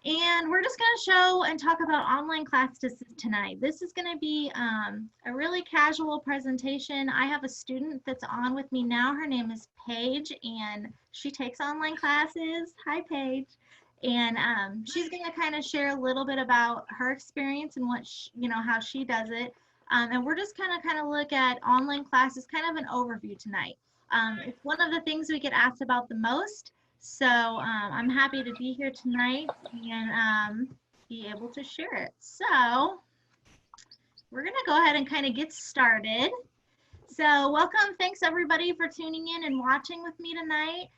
And we're just going to show and talk about online classes tonight. This is going to be a really casual presentation. I have a student that's on with me now. Her name is Paige, and she takes online classes. Hi, Paige. And she's going to kind of share a little bit about her experience and what how she does it. And we're just kind of look at online classes, kind of an overview tonight. It's one of the things we get asked about the most. So I'm happy to be here tonight and be able to share it. So we're going to go ahead and kind of get started. So welcome. Thanks everybody for tuning in and watching with me tonight.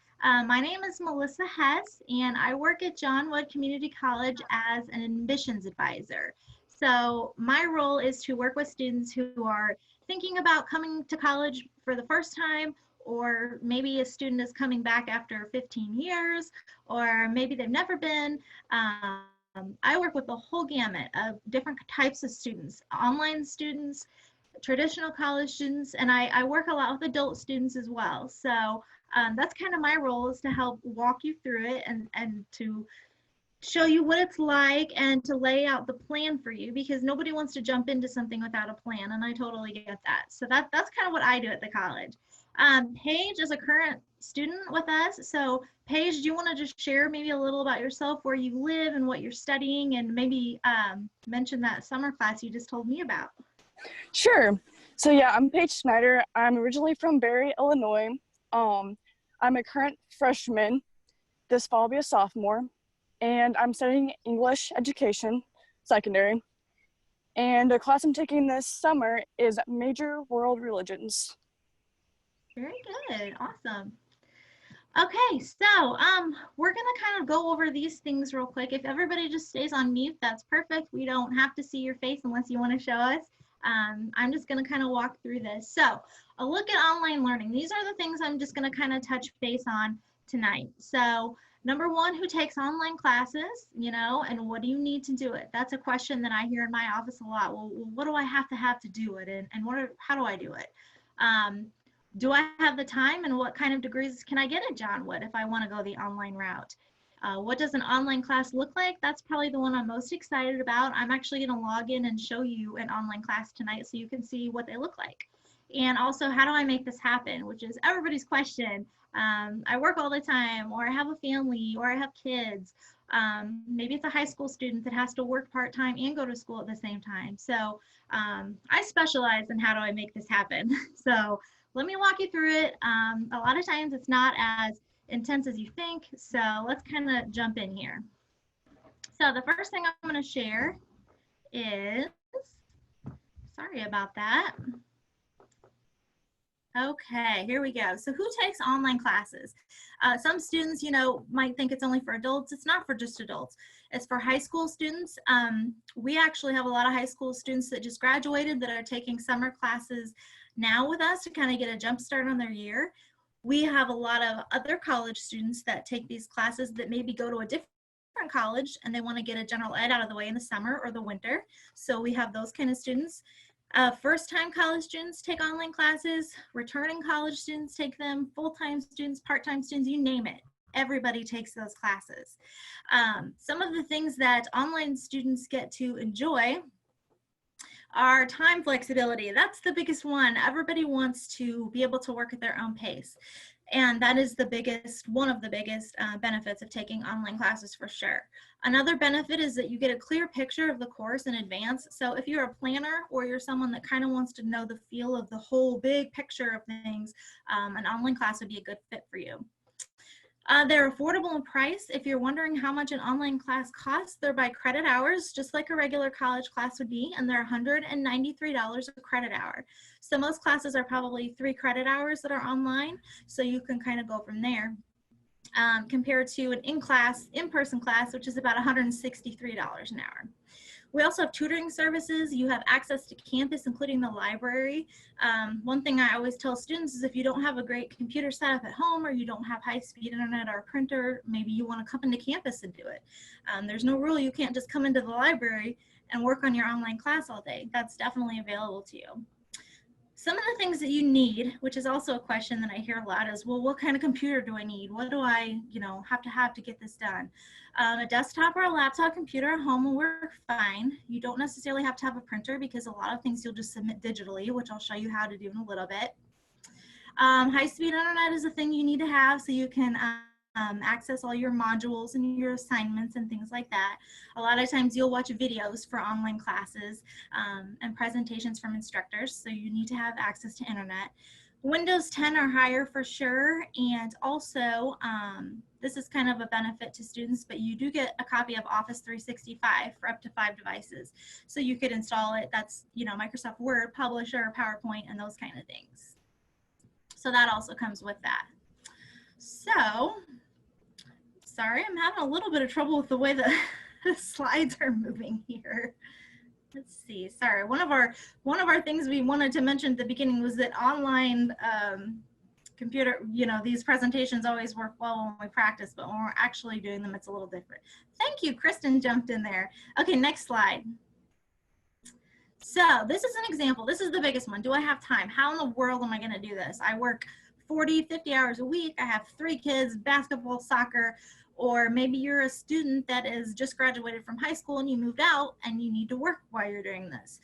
My name is Melissa Hess, and I work at John Wood Community College as an admissions advisor. So my role is to work with students who are thinking about coming to college for the first time, or maybe a student is coming back after 15 years, or maybe they've never been. I work with the whole gamut of different types of students, online students, traditional college students, and I work a lot with adult students as well. So that's kind of my role, is to help walk you through it and to show you what it's like and to lay out the plan for you, because nobody wants to jump into something without a plan, and I totally get that. So that's kind of what I do at the college. Paige is a current student with us. So Paige, do you want to just share maybe a little about yourself, where you live and what you're studying, and maybe mention that summer class you just told me about? Sure. So yeah, I'm Paige Snyder. I'm originally from Barry, Illinois. I'm a current freshman. This fall I'll be a sophomore. And I'm studying English education, secondary. And the class I'm taking this summer is Major World Religions. Very good. Awesome. Okay, so we're going to kind of go over these things real quick. If everybody just stays on mute, that's perfect. We don't have to see your face unless you want to show us. I'm just going to kind of walk through this. So a look at online learning. These are the things I'm just going to kind of touch base on tonight. So number one, who takes online classes, and what do you need to do it? That's a question that I hear in my office a lot. Well, what do I have to do it? And how do I do it? Do I have the time, and what kind of degrees can I get at John Wood if I want to go the online route? What does an online class look like? That's probably the one I'm most excited about. I'm actually going to log in and show you an online class tonight so you can see what they look like. And also, how do I make this happen, which is everybody's question. I work all the time, or I have a family, or I have kids. Maybe it's a high school student that has to work part-time and go to school at the same time. So I specialize in how do I make this happen. So let me walk you through it. A lot of times it's not as intense as you think. So let's kind of jump in here. So the first thing I'm going to share is, sorry about that. Okay, here we go. So who takes online classes? Some students, might think it's only for adults. It's not for just adults. It's for high school students. We actually have a lot of high school students that just graduated that are taking summer classes now with us to kind of get a jump start on their year. We have a lot of other college students that take these classes that maybe go to a different college and they want to get a general ed out of the way in the summer or the winter. So we have those kind of students. First-time college students take online classes, returning college students take them, full-time students, part-time students, you name it. Everybody takes those classes. Some of the things that online students get to enjoy are time flexibility. That's the biggest one. Everybody wants to be able to work at their own pace. And that is one of the biggest benefits of taking online classes for sure. Another benefit is that you get a clear picture of the course in advance. So if you're a planner or you're someone that kind of wants to know the feel of the whole big picture of things, an online class would be a good fit for you. They're affordable in price. If you're wondering how much an online class costs, they're by credit hours, just like a regular college class would be, and they're $193 a credit hour. So most classes are probably 3 credit hours that are online, so you can kind of go from there. Compared to an in-person class, which is about $163 an hour. We also have tutoring services. You have access to campus, including the library. One thing I always tell students is if you don't have a great computer setup at home, or you don't have high-speed internet or a printer, maybe you want to come into campus and do it. There's no rule. You can't just come into the library and work on your online class all day. That's definitely available to you. Some of the things that you need, which is also a question that I hear a lot, is, well, what kind of computer do I need? What do I, have to get this done? A desktop or a laptop computer at home will work fine. You don't necessarily have to have a printer because a lot of things you'll just submit digitally, which I'll show you how to do in a little bit. High-speed internet is a thing you need to have so you can access all your modules and your assignments and things like that. A lot of times you'll watch videos for online classes and presentations from instructors, so you need to have access to internet. Windows 10 or higher for sure, and also this is kind of a benefit to students, but you do get a copy of Office 365 for up to 5 devices. So you could install it. That's, Microsoft Word, Publisher, PowerPoint, and those kind of things. So that also comes with that. So, sorry, I'm having a little bit of trouble with the way the slides are moving here. Let's see. Sorry, one of our things we wanted to mention at the beginning was that online computer, these presentations always work well when we practice, but when we're actually doing them, it's a little different. Thank you, Kristen jumped in there. Okay, next slide. So this is an example. This is the biggest one. Do I have time? How in the world am I going to do this? I work 40, 50 hours a week. I have 3 kids, basketball, soccer, or maybe you're a student that is just graduated from high school and you moved out and you need to work while you're doing this.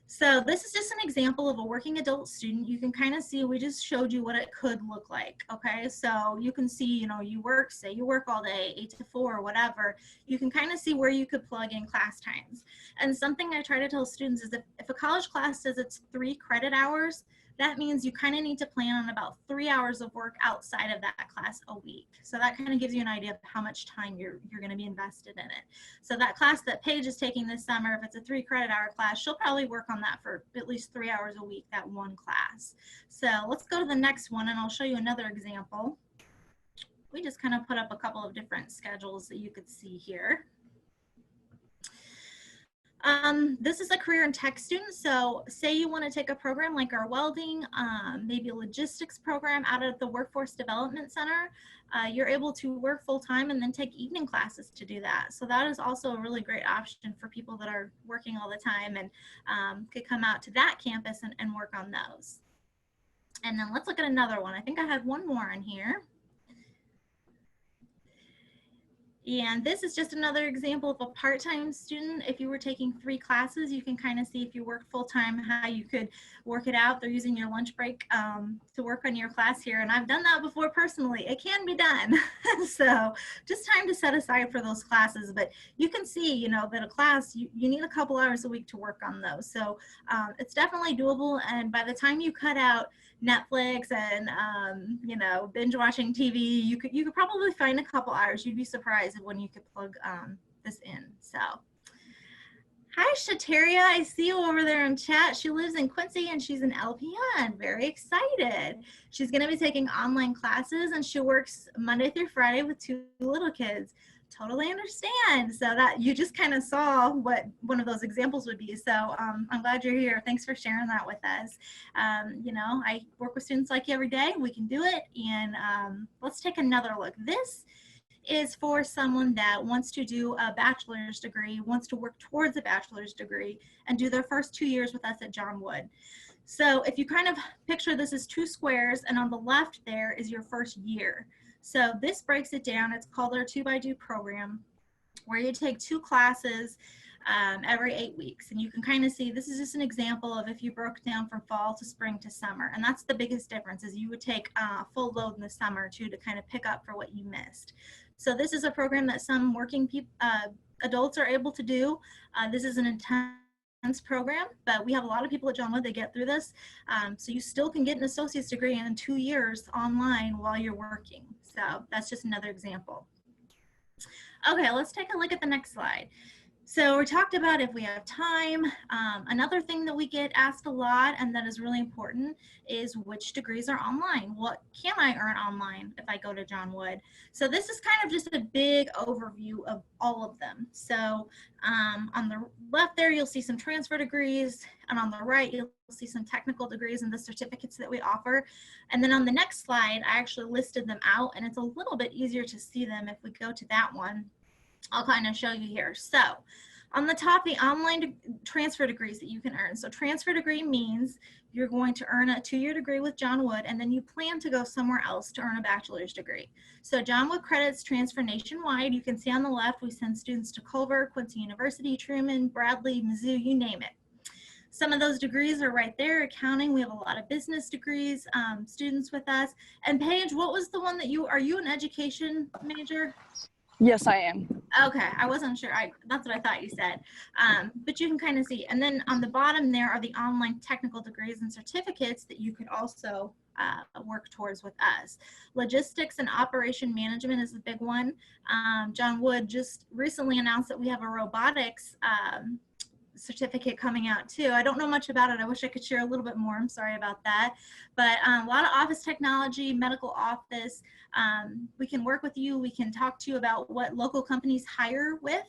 So this is just an example of a working adult student. You can kind of see, we just showed you what it could look like, okay? So you can see, you work, say you work all day, 8 to 4 or whatever, you can kind of see where you could plug in class times. And something I try to tell students is if a college class says it's 3 credit hours, that means you kind of need to plan on about 3 hours of work outside of that class a week. So that kind of gives you an idea of how much time you're going to be invested in it. So that class that Paige is taking this summer, if it's a 3 credit hour class, she'll probably work on that for at least 3 hours a week, that one class. So let's go to the next one and I'll show you another example. We just kind of put up a couple of different schedules that you could see here. This is a career and tech student. So say you want to take a program like our welding, maybe a logistics program out of the Workforce Development Center. You're able to work full-time and then take evening classes to do that. So that is also a really great option for people that are working all the time and could come out to that campus and work on those. And then let's look at another one. I think I had one more in here. And this is just another example of a part-time student. If you were taking 3 classes, you can kind of see if you work full-time, how you could work it out. They're using your lunch break to work on your class here. And I've done that before personally. It can be done. So just time to set aside for those classes. But you can see, that a class, you need a couple hours a week to work on those. So it's definitely doable. And by the time you cut out Netflix and binge watching TV, you could probably find a couple hours. You'd be surprised when you could plug this in. So hi Shateria, I see you over there in chat. She lives in Quincy and she's an LPN. Very excited. She's going to be taking online classes and she works Monday through Friday with 2 little kids. Totally understand. So that you just kind of saw what one of those examples would be. So I'm glad you're here. Thanks for sharing that with us. I work with students like you every day. We can do it. And let's take another look. This is for someone that wants to do a bachelor's degree, wants to work towards a bachelor's degree and do their first 2 years with us at John Wood. So if you kind of picture this as 2 squares and on the left there is your first year. So this breaks it down. It's called our 2x2 program, where you take 2 classes every 8 weeks. And you can kind of see, this is just an example of if you broke down from fall to spring to summer. And that's the biggest difference, is you would take full load in the summer too, to kind of pick up for what you missed. So this is a program that some working adults are able to do. This is an intense program, but we have a lot of people at John Wood that get through this. So you still can get an associate's degree in 2 years online while you're working. So that's just another example. Okay, let's take a look at the next slide. So we talked about if we have time. Another thing that we get asked a lot and that is really important is which degrees are online. What can I earn online if I go to John Wood? So this is kind of just a big overview of all of them. So on the left there, you'll see some transfer degrees, and on the right, you'll see some technical degrees and the certificates that we offer. And then on the next slide, I actually listed them out, and it's a little bit easier to see them if we go to that one. I'll kind of show you here. So On the top, the online transfer degrees that you can earn. So transfer degree means you're going to earn a 2-year degree with John Wood, and then you plan to go somewhere else to earn a bachelor's degree. So John Wood credits transfer nationwide. You can see on the left, we send students to Culver, Quincy University, Truman, Bradley, Mizzou, you name it. Some of those degrees are right there. Accounting, we have a lot of business degrees, students with us. And Paige, what was the one that are you an education major? Yes, I am. Okay, I wasn't sure. That's what I thought you said. But you can kind of see. And then on the bottom there are the online technical degrees and certificates that you could also work towards with us. Logistics and operation management is a big one. John Wood just recently announced that we have a robotics certificate coming out too. I don't know much about it. I wish I could share a little bit more. I'm sorry about that. But a lot of office technology, medical office. We can work with you. We can talk to you about what local companies hire with.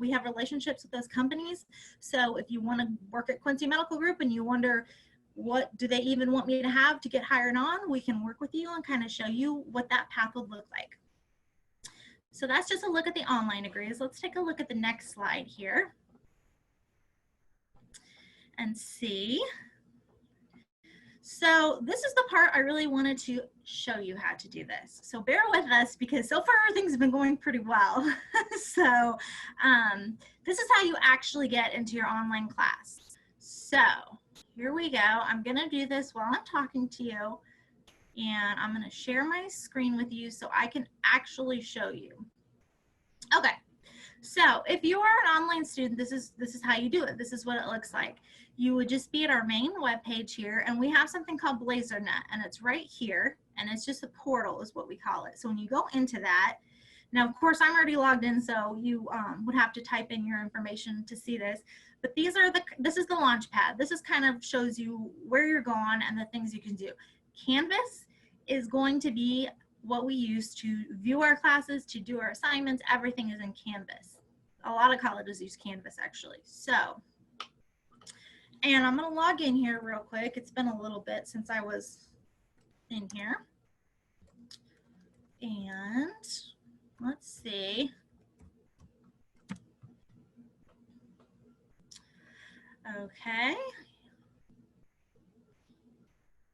We have relationships with those companies. So if you want to work at Quincy Medical Group and you wonder, what do they even want me to have to get hired on? We can work with you and kind of show you what that path would look like. So that's just a look at the online degrees. Let's take a look at the next slide here and see. So this is the part I really wanted to show you how to do this. So bear with us because so far things have been going pretty well. So this is how you actually get into your online class. So here we go. I'm gonna do this while I'm talking to you, and I'm gonna share my screen with you so I can actually show you. Okay, so if you are an online student, this is how you do it. This is what it looks like. You would just be at our main webpage here, and we have something called BlazerNet, and it's right here, and it's just a portal is what we call it. So when you go into that, now of course I'm already logged in, so you would have to type in your information to see this, but this is the launch pad. This is kind of shows you where you're going and the things you can do. Canvas is going to be what we use to view our classes, to do our assignments. Everything is in Canvas. A lot of colleges use Canvas actually. So, and I'm gonna log in here real quick. It's been a little bit since I was in here. And let's see. Okay.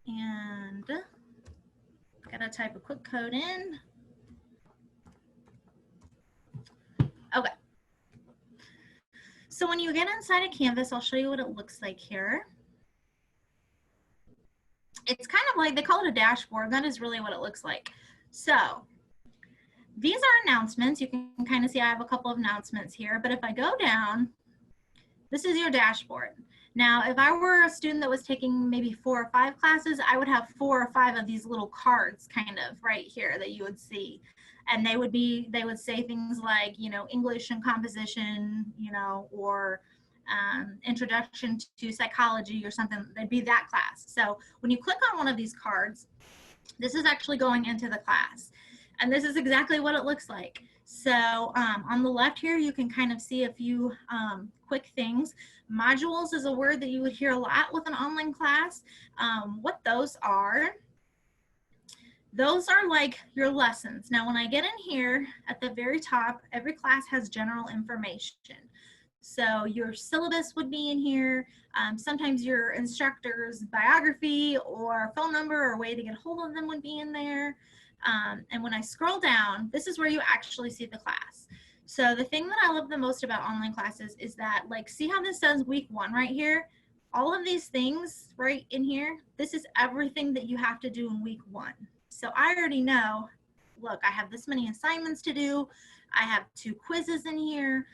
And gotta type a quick code in. Okay. So when you get inside of Canvas, I'll show you what it looks like here. It's kind of like, they call it a dashboard. That is really what it looks like. So these are announcements. You can kind of see I have a couple of announcements here, but if I go down, this is your dashboard. Now, if I were a student that was taking maybe 4 or 5 classes, I would have 4 or 5 of these little cards kind of right here that you would see. And they would say things like, you know, English and composition, you know, or introduction to psychology or something. They'd be that class. So when you click on one of these cards, this is actually going into the class. And this is exactly what it looks like. So on the left here, you can kind of see a few quick things. Modules is a word that you would hear a lot with an online class. What those are like your lessons. Now, when I get in here at the very top, every class has general information. So your syllabus would be in here. Sometimes your instructor's biography or phone number or way to get a hold of them would be in there. And when I scroll down, this is where you actually see the class. So the thing that I love the most about online classes is that, like, see how this says week 1 right here? All of these things right in here, this is everything that you have to do in week 1. So I already know, look, I have this many assignments to do. I have 2 quizzes in here.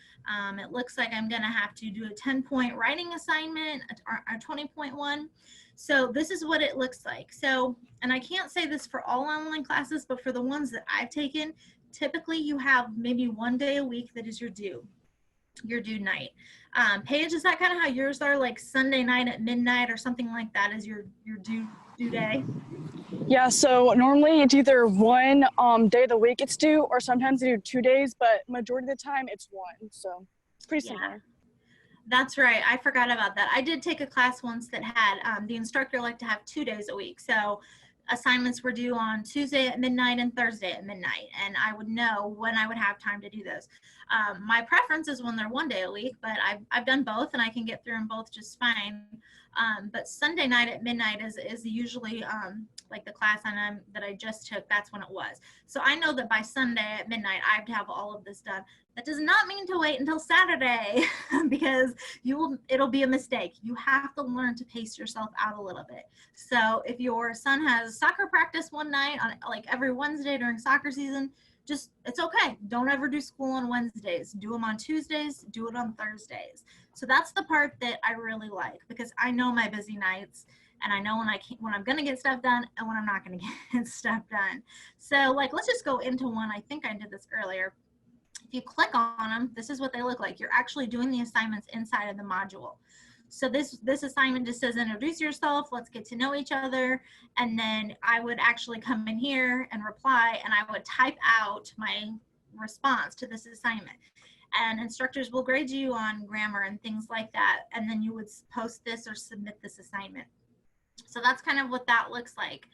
It looks like I'm gonna have to do a 10-point writing assignment, a 20-point one. So this is what it looks like. So, and I can't say this for all online classes, but for the ones that I've taken, typically you have maybe 1 day a week that is your due night. Paige, is that kind of how yours are, like Sunday night at midnight or something like that is your due day? Yeah, so normally it's either 1 day of the week it's due, or sometimes they do 2 days, but majority of the time it's 1. So it's pretty similar. That's right. I forgot about that. I did take a class once that had the instructor liked to have 2 days a week. So assignments were due on Tuesday at midnight and Thursday at midnight, and I would know when I would have time to do those. My preference is when they're 1 day a week, but I've done both and I can get through them both just fine. But Sunday night at midnight is usually like the class that I just took, that's when it was. So I know that by Sunday at midnight, I have to have all of this done. That does not mean to wait until Saturday because it'll be a mistake. You have to learn to pace yourself out a little bit. So if your son has soccer practice one night on like every Wednesday during soccer season, it's okay. Don't ever do school on Wednesdays. Do them on Tuesdays, do it on Thursdays. So that's the part that I really like because I know my busy nights and I know when I'm going to get stuff done and when I'm not going to get stuff done. So like, let's just go into one. I think I did this earlier. If you click on them, this is what they look like. You're actually doing the assignments inside of the module. So this assignment just says introduce yourself, let's get to know each other, and then I would actually come in here and reply, and I would type out my response to this assignment. And instructors will grade you on grammar and things like that, and then you would post this or submit this assignment. So that's kind of what that looks like.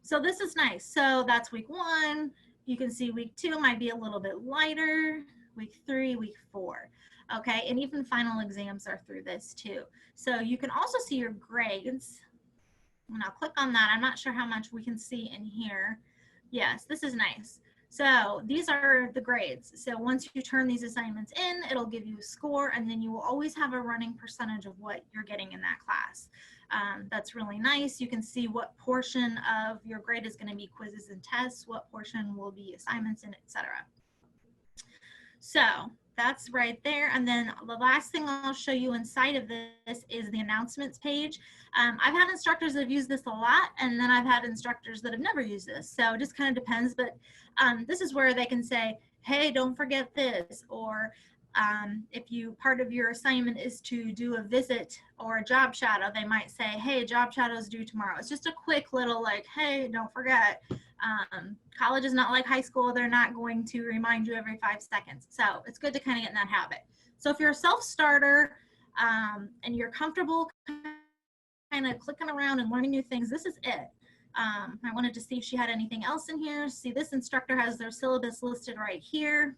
So this is nice. So that's week 1. You can see week 2 might be a little bit lighter, week 3, week 4. Okay, and even final exams are through this too. So you can also see your grades. And I'll click on that. I'm not sure how much we can see in here. Yes, this is nice. So these are the grades. So once you turn these assignments in, it'll give you a score, and then you will always have a running percentage of what you're getting in that class. That's really nice. You can see what portion of your grade is going to be quizzes and tests, what portion will be assignments, and etc. So that's right there. And then the last thing I'll show you inside of this is the announcements page. I've had instructors that have used this a lot, and then I've had instructors that have never used this. So it just kind of depends, but this is where they can say, hey, don't forget this, or if part of your assignment is to do a visit or a job shadow, they might say, hey, job shadow is due tomorrow. It's just a quick little like, hey, don't forget. College is not like high school. They're not going to remind you every 5 seconds. So it's good to kind of get in that habit. So if you're a self-starter and you're comfortable kind of clicking around and learning new things, this is it. I wanted to see if she had anything else in here. See, this instructor has their syllabus listed right here.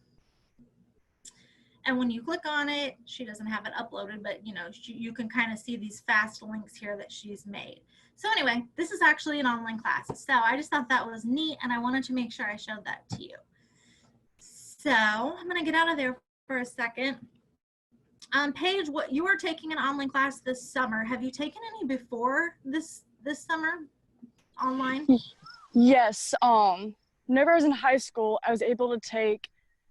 And when you click on it, she doesn't have it uploaded, but you can kind of see these fast links here that she's made. So anyway, this is actually an online class. So I just thought that was neat, and I wanted to make sure I showed that to you. So I'm going to get out of there for a second. Paige, you are taking an online class this summer. Have you taken any before this summer online? Yes. Whenever I was in high school, I was able to take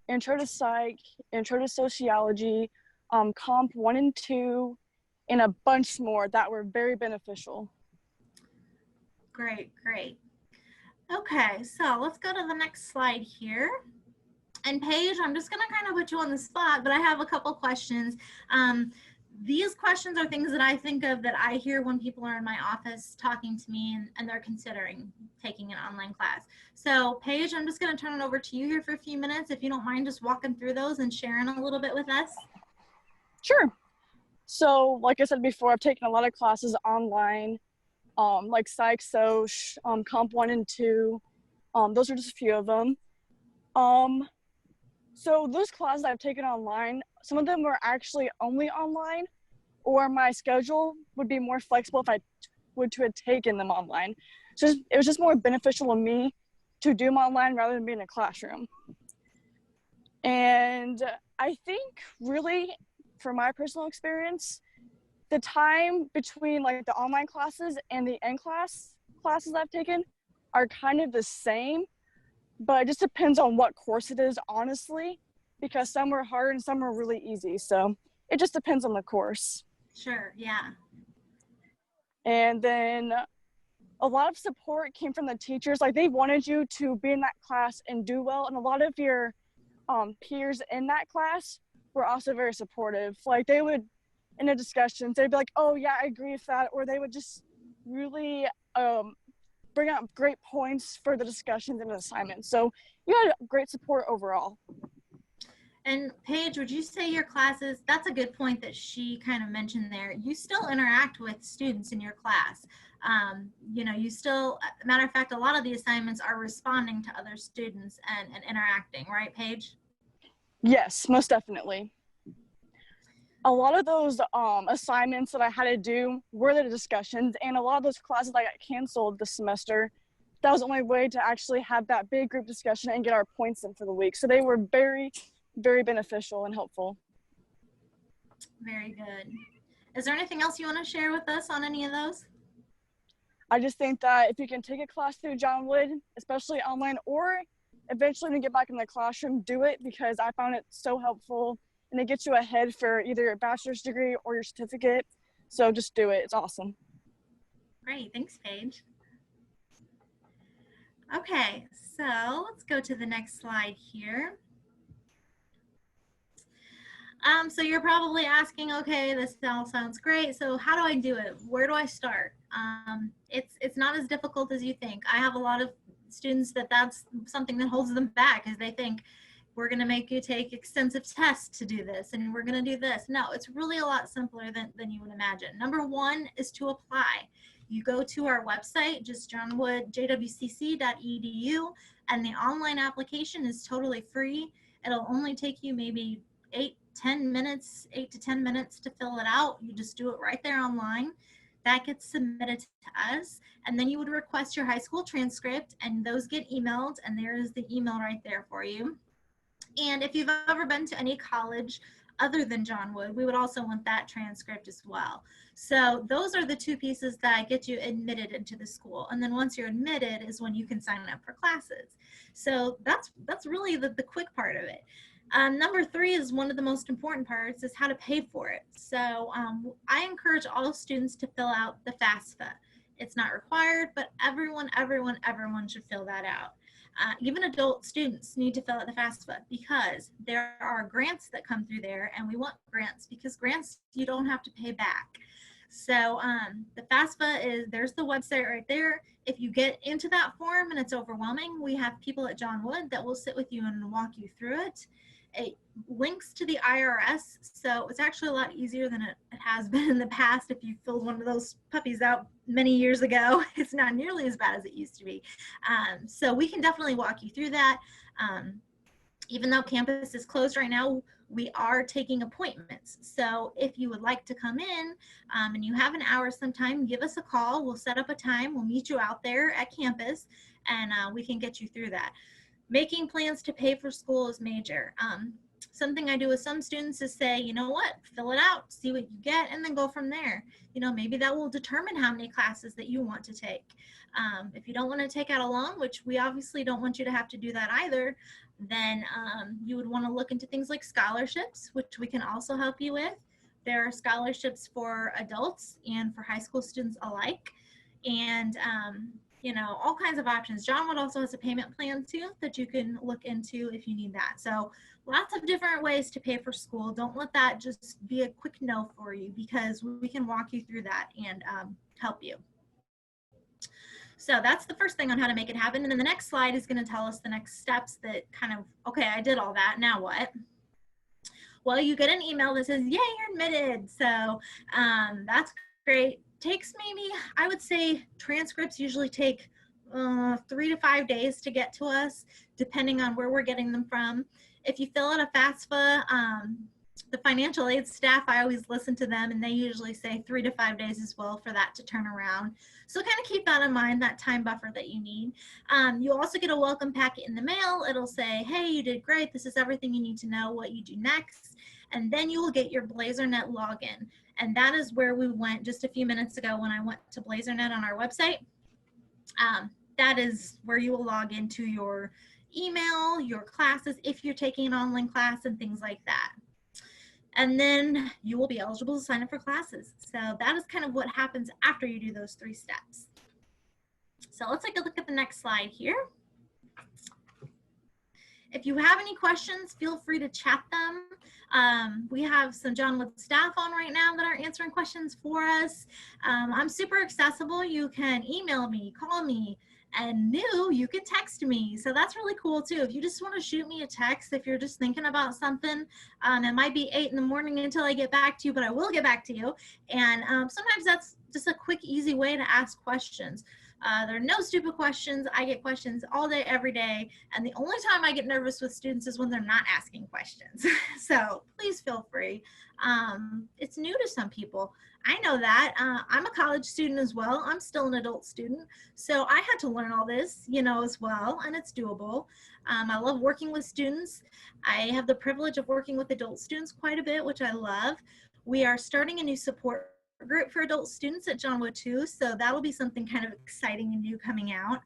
Intro to Psych, Intro to Sociology, Comp 1 and 2, and a bunch more that were very beneficial. Great, great. Okay, so let's go to the next slide here. And Paige, I'm just going to kind of put you on the spot, but I have a couple questions. These questions are things that I think of that I hear when people are in my office talking to me and they're considering taking an online class. So Paige, I'm just going to turn it over to you here for a few minutes. If you don't mind just walking through those and sharing a little bit with us. Sure. So like I said before, I've taken a lot of classes online, like Psych, Soc, Comp 1 and 2. Those are just a few of them. So those classes I've taken online, some of them were actually only online, or my schedule would be more flexible if I would to have taken them online. So it was just more beneficial to me to do them online rather than be in a classroom. And I think really, from my personal experience, the time between like the online classes and the in-class classes I've taken are kind of the same. But it just depends on what course it is, honestly, because some are hard and some are really easy. So it just depends on the course. Sure, yeah. And then a lot of support came from the teachers. Like they wanted you to be in that class and do well. And a lot of your peers in that class were also very supportive. Like they would, in the discussions, they'd be like, oh yeah, I agree with that. Or they would just really bring up great points for the discussions and assignments. So you had great support overall. And Paige, would you say your classes, that's a good point that she kind of mentioned there. You still interact with students in your class. You know, you still, matter of fact, a lot of the assignments are responding to other students and interacting, right, Paige? Yes, most definitely. A lot of those assignments that I had to do were the discussions, and a lot of those classes I got canceled this semester. That was the only way to actually have that big group discussion and get our points in for the week. So they were very, very beneficial and helpful. Very good. Is there anything else you want to share with us on any of those? I just think that if you can take a class through John Wood, especially online, or eventually when you get back in the classroom, do it, because I found it so helpful and it gets you ahead for either your bachelor's degree or your certificate. So just do it. It's awesome. Great. Thanks, Paige. Okay, so let's go to the next slide here. So you're probably asking, okay, this all sounds great. So how do I do it? Where do I start? It's not as difficult as you think. I have a lot of students that's something that holds them back, because they think we're going to make you take extensive tests to do this, and we're going to do this. No, it's really a lot simpler than you would imagine. Number one is to apply. You go to our website, just JWCC.edu, and the online application is totally free. It'll only take you maybe 8 to 10 minutes to fill it out. You just do it right there online. That gets submitted to us, and then you would request your high school transcript, and those get emailed, and there is the email right there for you. And if you've ever been to any college other than John Wood, we would also want that transcript as well. So those are the two pieces that get you admitted into the school. And then once you're admitted is when you can sign up for classes. So that's really the quick part of it. Number three is one of the most important parts, is how to pay for it. So I encourage all students to fill out the FAFSA. It's not required, but everyone should fill that out. Even adult students need to fill out the FAFSA, because there are grants that come through there, and we want grants, because grants you don't have to pay back. So the FAFSA is, there's the website right there. If you get into that form and it's overwhelming, we have people at John Wood that will sit with you and walk you through it. It links to the IRS, so it's actually a lot easier than it has been in the past. If you filled one of those puppies out many years ago, it's not nearly as bad as it used to be. So we can definitely walk you through that. Even though campus is closed right now, we are taking appointments. So if you would like to come in and you have an hour sometime, give us a call. We'll set up a time. We'll meet you out there at campus, and we can get you through that. Making plans to pay for school is major. Something I do with some students is say, you know what, fill it out, see what you get, and then go from there. You know, maybe that will determine how many classes that you want to take. If you don't want to take out a loan, which we obviously don't want you to have to do that either, then you would want to look into things like scholarships, which we can also help you with. There are scholarships for adults and for high school students alike. And you know, all kinds of options. John Wood also has a payment plan too that you can look into if you need that. So lots of different ways to pay for school. Don't let that just be a quick no for you, because we can walk you through that and help you. So that's the first thing on how to make it happen. And then the next slide is going to tell us the next steps that kind of, okay, I did all that, now what? Well, you get an email that says, yay, you're admitted. So that's great. Takes maybe, I would say transcripts usually take 3 to 5 days to get to us, depending on where we're getting them from. If you fill out a FAFSA, the financial aid staff, I always listen to them, and they usually say 3 to 5 days as well for that to turn around. So kind of keep that in mind, that time buffer that you need. You'll also get a welcome packet in the mail. It'll say, hey, you did great. This is everything you need to know what you do next. And then you will get your BlazerNet login. And that is where we went just a few minutes ago when I went to BlazerNet on our website. That is where you will log into your email, your classes, if you're taking an online class and things like that. And then you will be eligible to sign up for classes. So that is kind of what happens after you do those 3 steps. So let's take a look at the next slide here. If you have any questions, feel free to chat them. We have some John Wood staff on right now that are answering questions for us. I'm super accessible. You can email me, call me, and new, you can text me. So that's really cool too. If you just want to shoot me a text, if you're just thinking about something, it might be 8 in the morning until I get back to you, but I will get back to you. And sometimes that's just a quick, easy way to ask questions. There are no stupid questions. I get questions all day, every day. And the only time I get nervous with students is when they're not asking questions. So please feel free. It's new to some people. I know that. I'm a college student as well. I'm still an adult student. So I had to learn all this, you know, as well, and it's doable. I love working with students. I have the privilege of working with adult students quite a bit, which I love. We are starting a new support group for adult students at John Wood too, so that'll be something kind of exciting and new coming out.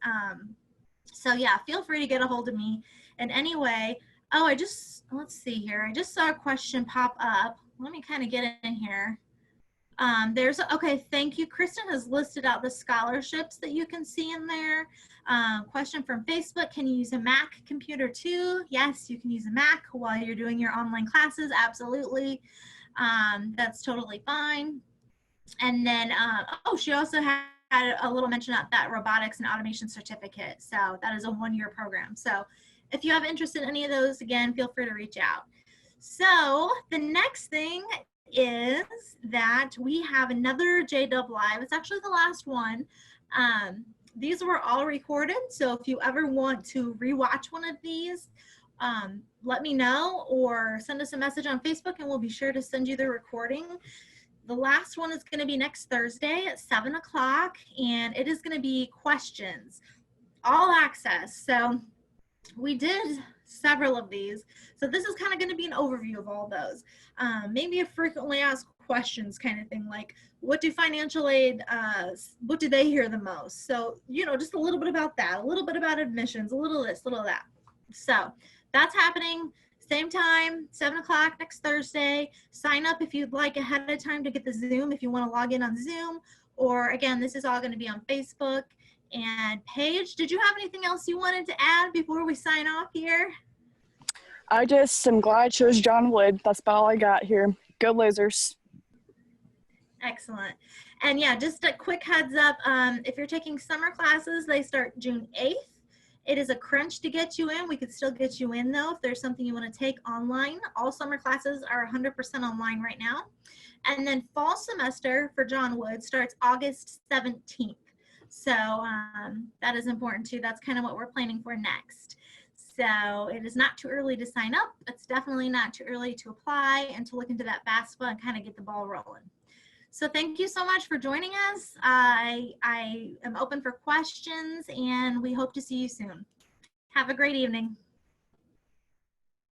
So yeah, feel free to get a hold of me in any way. Oh, let's see here. I just saw a question pop up. Let me kind of get in here. Okay, thank you. Kristen has listed out the scholarships that you can see in there. Question from Facebook, can you use a Mac computer too? Yes, you can use a Mac while you're doing your online classes, absolutely. That's totally fine. And then, oh, she also had a little mention of that robotics and automation certificate. So that is a 1-year program. So if you have interest in any of those, again, feel free to reach out. So the next thing is that we have another JDUB Live. It's actually the last one. These were all recorded. So if you ever want to rewatch one of these, let me know or send us a message on Facebook and we'll be sure to send you the recording. The last one is going to be next Thursday at 7 o'clock, and it is going to be questions, all access. So we did several of these. So this is kind of going to be an overview of all those. Maybe a frequently asked questions kind of thing, like what do financial aid, what do they hear the most? So, you know, just a little bit about that, a little bit about admissions, a little this, a little that. So that's happening. Same time, 7 o'clock next Thursday. Sign up if you'd like ahead of time to get the Zoom, if you want to log in on Zoom. Or again, this is all going to be on Facebook. And Paige, did you have anything else you wanted to add before we sign off here? I just am glad I chose John Wood. That's about all I got here. Go Lasers. Excellent. And yeah, just a quick heads up, if you're taking summer classes, they start June 8th. It is a crunch to get you in. We could still get you in though if there's something you want to take online. All summer classes are 100% online right now. And then fall semester for John Wood starts August 17th. So that is important too. That's kind of what we're planning for next. So it is not too early to sign up. It's definitely not too early to apply and to look into that FAFSA and kind of get the ball rolling. So thank you so much for joining us. I am open for questions and we hope to see you soon. Have a great evening.